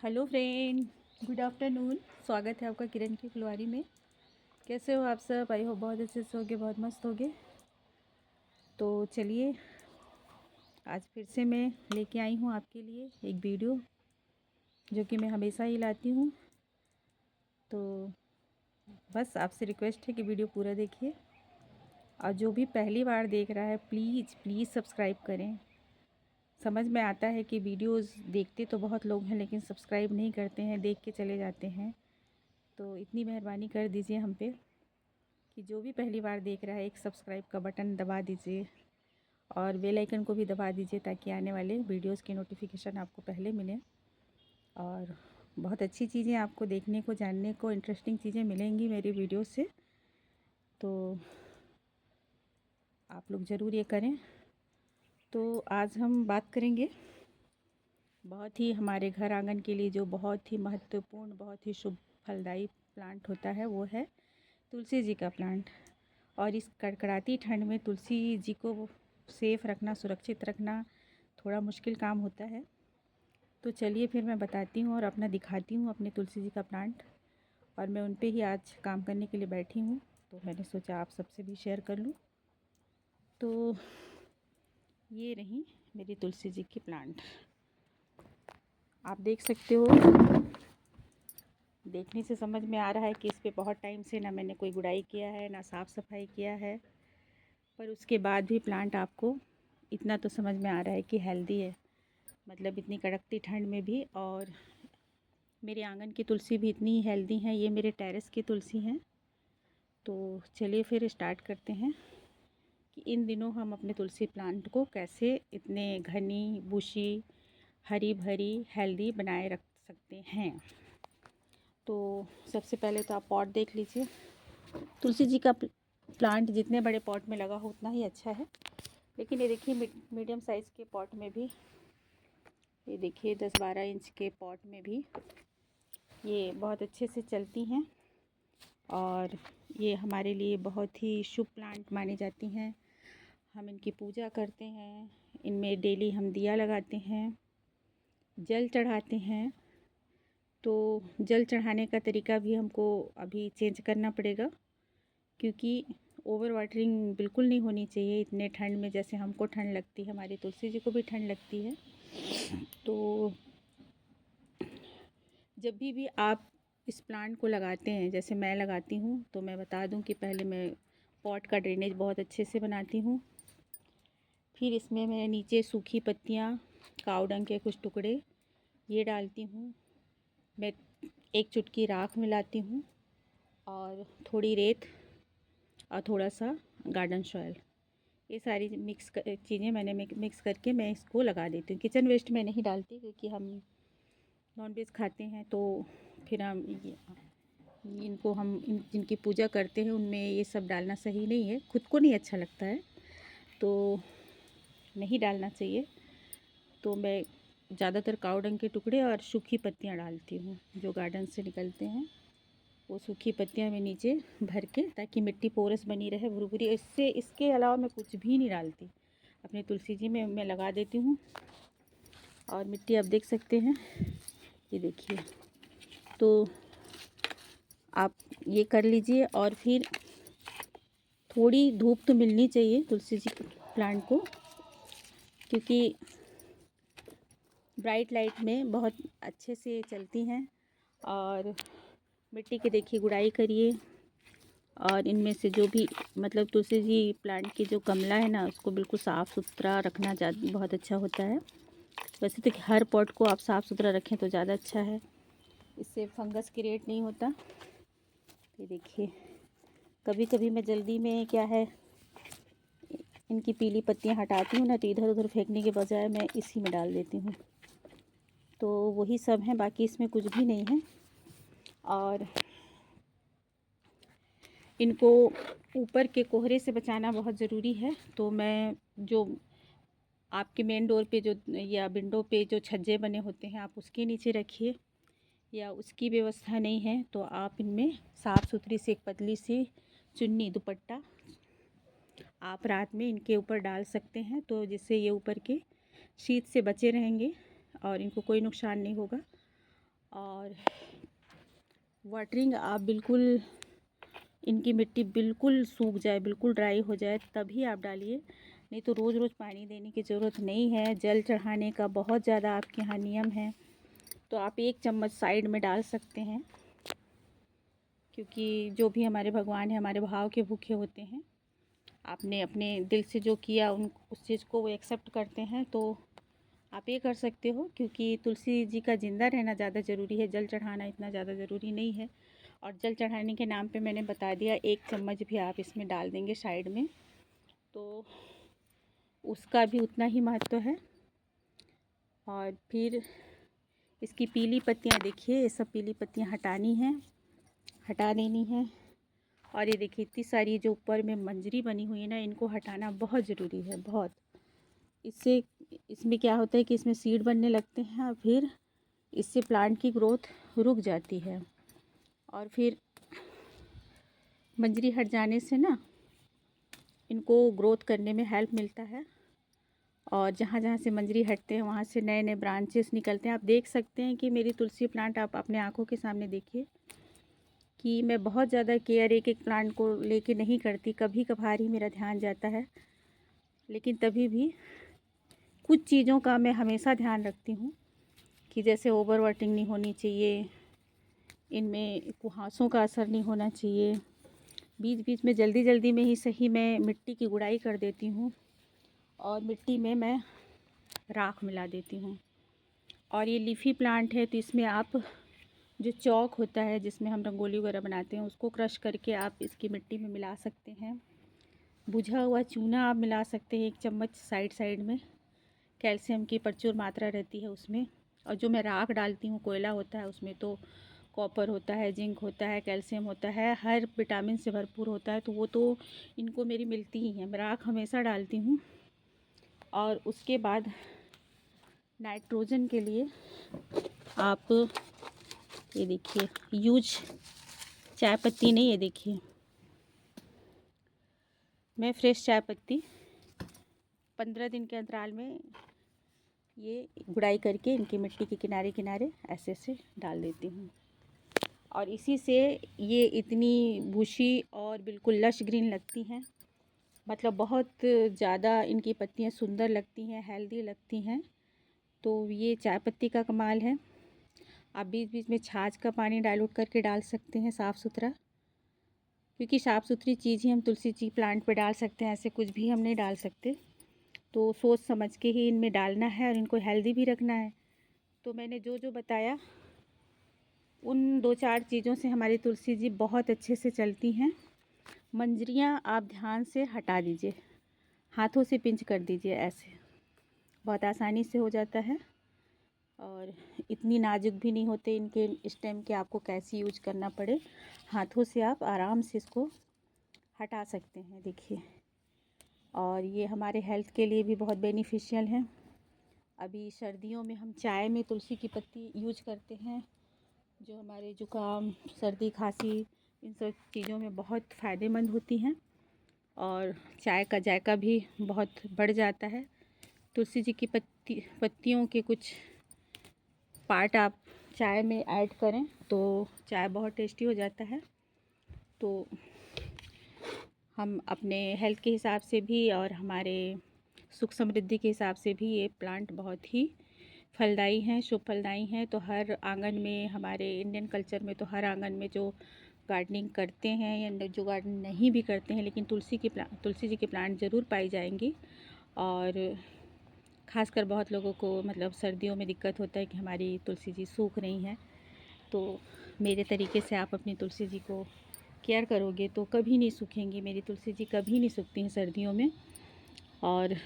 Hello friend, good afternoon. स्वागत है आपका किरण की फुलवारी में। कैसे हो आप सब? आई हो बहुत अच्छे से होगे, बहुत मस्त होगे। तो चलिए, आज फिर से मैं लेके आई हूँ आपके लिए एक वीडियो जो कि मैं हमेशा ही लाती हूँ। तो बस आपसे रिक्वेस्ट है कि वीडियो पूरा देखिए, और जो भी पहली बार देख रहा है प्लीज़ प्लीज़ सब्सक्राइब करें। समझ में आता है कि वीडियोस देखते तो बहुत लोग हैं लेकिन सब्सक्राइब नहीं करते हैं, देख के चले जाते हैं। तो इतनी मेहरबानी कर दीजिए हम पे कि जो भी पहली बार देख रहा है एक सब्सक्राइब का बटन दबा दीजिए और बेल आइकन को भी दबा दीजिए ताकि आने वाले वीडियोस की नोटिफिकेशन आपको पहले मिले। और बहुत अच्छी चीज़ें आपको देखने को, जानने को, इंटरेस्टिंग चीज़ें मिलेंगी मेरी वीडियो से। तो आप लोग ज़रूर ये करें। तो आज हम बात करेंगे बहुत ही हमारे घर आंगन के लिए जो बहुत ही महत्वपूर्ण, बहुत ही शुभ फलदायी प्लांट होता है, वो है तुलसी जी का प्लांट। और इस कड़कड़ाती ठंड में तुलसी जी को सेफ़ रखना, सुरक्षित रखना थोड़ा मुश्किल काम होता है। तो चलिए फिर मैं बताती हूँ और अपना दिखाती हूँ अपने तुलसी जी का प्लांट। और मैं उन पे ही आज काम करने के लिए बैठी हूँ, तो मैंने सोचा आप सबसे भी शेयर कर लूँ। तो ये रही मेरी तुलसी जी की प्लांट, आप देख सकते हो। देखने से समझ में आ रहा है कि इस पे बहुत टाइम से ना मैंने कोई गुड़ाई किया है, ना साफ़ सफाई किया है, पर उसके बाद भी प्लांट आपको इतना तो समझ में आ रहा है कि हेल्दी है। मतलब इतनी कड़कती ठंड में भी। और मेरे आंगन की तुलसी भी इतनी हेल्दी हैं। ये मेरे टेरेस की तुलसी हैं। तो चलिए फिर स्टार्ट करते हैं कि इन दिनों हम अपने तुलसी प्लांट को कैसे इतने घनी, बुशी, हरी भरी, हेल्दी बनाए रख सकते हैं। तो सबसे पहले तो आप पॉट देख लीजिए। तुलसी जी का प्लांट जितने बड़े पॉट में लगा हो उतना ही अच्छा है, लेकिन ये देखिए मीडियम साइज़ के पॉट में भी, ये देखिए 10-12 इंच के पॉट में भी ये बहुत अच्छे से चलती हैं। और ये हमारे लिए बहुत ही शुभ प्लांट मानी जाती हैं। हम इनकी पूजा करते हैं, इनमें डेली हम दिया लगाते हैं, जल चढ़ाते हैं। तो जल चढ़ाने का तरीका भी हमको अभी चेंज करना पड़ेगा, क्योंकि ओवर वाटरिंग बिल्कुल नहीं होनी चाहिए इतने ठंड में। जैसे हमको ठंड लगती है, हमारी तुलसी जी को भी ठंड लगती है। तो जब भी आप इस प्लांट को लगाते हैं, जैसे मैं लगाती हूँ, तो मैं बता दूँ कि पहले मैं पॉट का ड्रेनेज बहुत अच्छे से बनाती हूँ। फिर इसमें मैं नीचे सूखी पत्तियाँ, काऊ डंग के कुछ टुकड़े ये डालती हूँ। मैं एक चुटकी राख मिलाती हूँ और थोड़ी रेत और थोड़ा सा गार्डन सॉइल, ये सारी चीज़ें मैंने मिक्स करके मैं इसको लगा देती हूँ। किचन वेस्ट में नहीं डालती, क्योंकि हम नॉनवेज खाते हैं, तो फिर हम इनको जिनकी पूजा करते हैं उनमें ये सब डालना सही नहीं है, खुद को नहीं अच्छा लगता है, तो नहीं डालना चाहिए। तो मैं ज़्यादातर काऊ डंग के टुकड़े और सूखी पत्तियाँ डालती हूँ, जो गार्डन से निकलते हैं वो सूखी पत्तियाँ मैं नीचे भर के, ताकि मिट्टी पोरस बनी रहे, भुरभुरी। इसके अलावा मैं कुछ भी नहीं डालती। अपने तुलसी जी में मैं लगा देती हूँ। और मिट्टी आप देख सकते हैं, ये देखिए। तो आप ये कर लीजिए। और फिर थोड़ी धूप तो मिलनी चाहिए तुलसी जी प्लांट को, क्योंकि ब्राइट लाइट में बहुत अच्छे से चलती हैं। और मिट्टी की देखिए गुड़ाई करिए, और इनमें से जो भी, मतलब तुलसी जी प्लांट की जो गमला है ना, उसको बिल्कुल साफ़ सुथरा रखना बहुत अच्छा होता है। वैसे तो हर पॉट को आप साफ़ सुथरा रखें तो ज़्यादा अच्छा है, इससे फंगस क्रिएट नहीं होता। ये देखिए, कभी कभी मैं जल्दी में क्या है, इनकी पीली पत्तियां हटाती हूँ ना, तो इधर उधर फेंकने के बजाय मैं इसी में डाल देती हूँ। तो वही सब है, बाकी इसमें कुछ भी नहीं है। और इनको ऊपर के कोहरे से बचाना बहुत ज़रूरी है। तो मैं जो आपके मेन डोर पे जो या विंडो पे जो छज्जे बने होते हैं, आप उसके नीचे रखिए, या उसकी व्यवस्था नहीं है तो आप इनमें साफ़ सुथरी सी एक पतली सी चुन्नी, दुपट्टा आप रात में इनके ऊपर डाल सकते हैं, तो जिससे ये ऊपर के शीत से बचे रहेंगे और इनको कोई नुकसान नहीं होगा। और वाटरिंग आप बिल्कुल, इनकी मिट्टी बिल्कुल सूख जाए, बिल्कुल ड्राई हो जाए तभी आप डालिए, नहीं तो रोज़ रोज़ पानी देने की ज़रूरत नहीं है। जल चढ़ाने का बहुत ज़्यादा आपके यहाँ नियम है, तो आप 1 चम्मच साइड में डाल सकते हैं, क्योंकि जो भी हमारे भगवान हैं हमारे भाव के भूखे होते हैं। आपने अपने दिल से जो किया उस चीज़ को वो एक्सेप्ट करते हैं, तो आप ये कर सकते हो, क्योंकि तुलसी जी का ज़िंदा रहना ज़्यादा ज़रूरी है, जल चढ़ाना इतना ज़्यादा ज़रूरी नहीं है। और जल चढ़ाने के नाम पे मैंने बता दिया, 1 चम्मच भी आप इसमें डाल देंगे साइड में, तो उसका भी उतना ही महत्व है। और फिर इसकी पीली पत्तियाँ देखिए, ये सब पीली पत्तियाँ हटानी हैं, हटा देनी है। और ये देखिए इतनी सारी जो ऊपर में मंजरी बनी हुई है ना, इनको हटाना बहुत ज़रूरी है, बहुत। इससे इसमें क्या होता है कि इसमें सीड बनने लगते हैं और फिर इससे प्लांट की ग्रोथ रुक जाती है। और फिर मंजरी हट जाने से ना इनको ग्रोथ करने में हेल्प मिलता है, और जहाँ जहाँ से मंजरी हटते हैं वहाँ से नए नए ब्रांचेस निकलते हैं। आप देख सकते हैं कि मेरी तुलसी प्लांट आप अपने आँखों के सामने देखिए कि मैं बहुत ज़्यादा केयर एक एक प्लांट को लेके नहीं करती, कभी कभार ही मेरा ध्यान जाता है, लेकिन तभी भी कुछ चीज़ों का मैं हमेशा ध्यान रखती हूँ कि जैसे ओवर वाटरिंग नहीं होनी चाहिए, इनमें कुहासों का असर नहीं होना चाहिए। बीच बीच में जल्दी जल्दी में ही सही मैं मिट्टी की गुड़ाई कर देती हूँ, और मिट्टी में मैं राख मिला देती हूँ। और ये लीफी प्लांट है, तो इसमें आप जो चौक होता है जिसमें हम रंगोली वगैरह बनाते हैं उसको क्रश करके आप इसकी मिट्टी में मिला सकते हैं। बुझा हुआ चूना आप मिला सकते हैं 1 चम्मच साइड साइड में, कैल्शियम की प्रचुर मात्रा रहती है उसमें। और जो मैं राख डालती हूँ, कोयला होता है उसमें, तो कॉपर होता है, जिंक होता है, कैल्शियम होता है, हर विटामिन से भरपूर होता है, तो वो तो इनको मेरी मिलती ही है। मैं राख हमेशा डालती हूँ। और उसके बाद नाइट्रोजन के लिए आप ये देखिए, यूज चाय पत्ती नहीं, ये देखिए मैं फ्रेश चाय पत्ती 15 दिन के अंतराल में ये गुड़ाई करके इनकी मिट्टी के किनारे किनारे ऐसे से डाल देती हूँ। और इसी से ये इतनी बुशी और बिल्कुल लश ग्रीन लगती हैं, मतलब बहुत ज़्यादा इनकी पत्तियाँ सुंदर लगती हैं, हेल्दी लगती हैं। तो ये चाय पत्ती का कमाल है। आप बीच बीच में छाछ का पानी डाइल्यूट करके डाल सकते हैं, साफ़ सुथरा, क्योंकि साफ़ सुथरी चीज़ ही हम तुलसी जी प्लांट पे डाल सकते हैं, ऐसे कुछ भी हम नहीं डाल सकते। तो सोच समझ के ही इनमें डालना है और इनको हेल्दी भी रखना है। तो मैंने जो जो बताया उन 2-4 चीज़ों से हमारी तुलसी जी बहुत अच्छे से चलती हैं। मंजरियाँ आप ध्यान से हटा दीजिए, हाथों से पिंच कर दीजिए, ऐसे बहुत आसानी से हो जाता है। और इतनी नाजुक भी नहीं होते इनके स्टेम के, आपको कैसे यूज करना पड़े, हाथों से आप आराम से इसको हटा सकते हैं, देखिए। और ये हमारे हेल्थ के लिए भी बहुत बेनिफिशियल है। अभी सर्दियों में हम चाय में तुलसी की पत्ती यूज करते हैं, जो हमारे ज़ुकाम, सर्दी, खांसी, इन सब चीज़ों में बहुत फ़ायदेमंद होती हैं। और चाय का जायका भी बहुत बढ़ जाता है। तुलसी जी की पत्तियों के कुछ पार्ट आप चाय में ऐड करें तो चाय बहुत टेस्टी हो जाता है। तो हम अपने हेल्थ के हिसाब से भी और हमारे सुख समृद्धि के हिसाब से भी ये प्लांट बहुत ही फलदायी हैं, शुभ फलदायी हैं। तो हर आंगन में, हमारे इंडियन कल्चर में तो हर आंगन में जो गार्डनिंग करते हैं या जो गार्डनिंग नहीं भी करते हैं, लेकिन तुलसी जी के प्लांट ज़रूर पाई जाएंगी। और ख़ासकर बहुत लोगों को मतलब सर्दियों में दिक्कत होता है कि हमारी तुलसी जी सूख रही हैं, तो मेरे तरीके से आप अपनी तुलसी जी को केयर करोगे तो कभी नहीं सूखेंगी। मेरी तुलसी जी कभी नहीं सूखती हैं सर्दियों में। और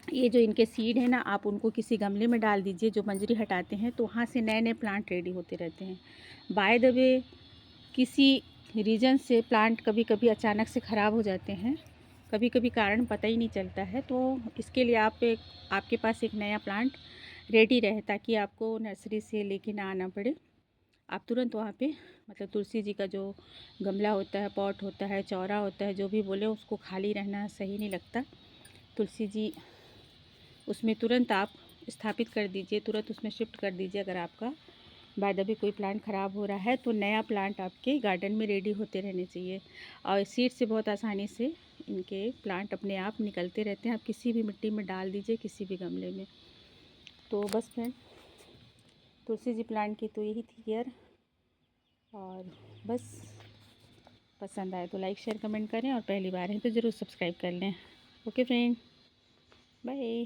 ये जो इनके सीड है ना, आप उनको किसी गमले में डाल दीजिए, जो मंजरी हटाते हैं तो वहाँ से नए नए प्लांट रेडी होते रहते हैं। बाय द वे, किसी रीज़न से प्लांट कभी कभी अचानक से ख़राब हो जाते हैं, कभी कभी कारण पता ही नहीं चलता है। तो इसके लिए आपके पास एक नया प्लांट रेडी रहे, ताकि आपको नर्सरी से लेके ना आना पड़े। आप तुरंत वहाँ पे, मतलब तुलसी जी का जो गमला होता है, पॉट होता है, चौरा होता है, जो भी बोले, उसको खाली रहना सही नहीं लगता। तुलसी जी उसमें तुरंत आप स्थापित कर दीजिए, तुरंत उसमें शिफ्ट कर दीजिए। अगर आपका बाय द वे कोई प्लांट ख़राब हो रहा है तो नया प्लांट आपके गार्डन में रेडी होते रहने चाहिए। और सीड से बहुत आसानी से इनके प्लांट अपने आप निकलते रहते हैं। आप किसी भी मिट्टी में डाल दीजिए, किसी भी गमले में। तो बस फ्रेंड, तुलसी जी प्लांट की तो यही थी केयर। और बस पसंद आए तो लाइक शेयर कमेंट करें, और पहली बार है तो ज़रूर सब्सक्राइब कर लें। Okay friend, bye.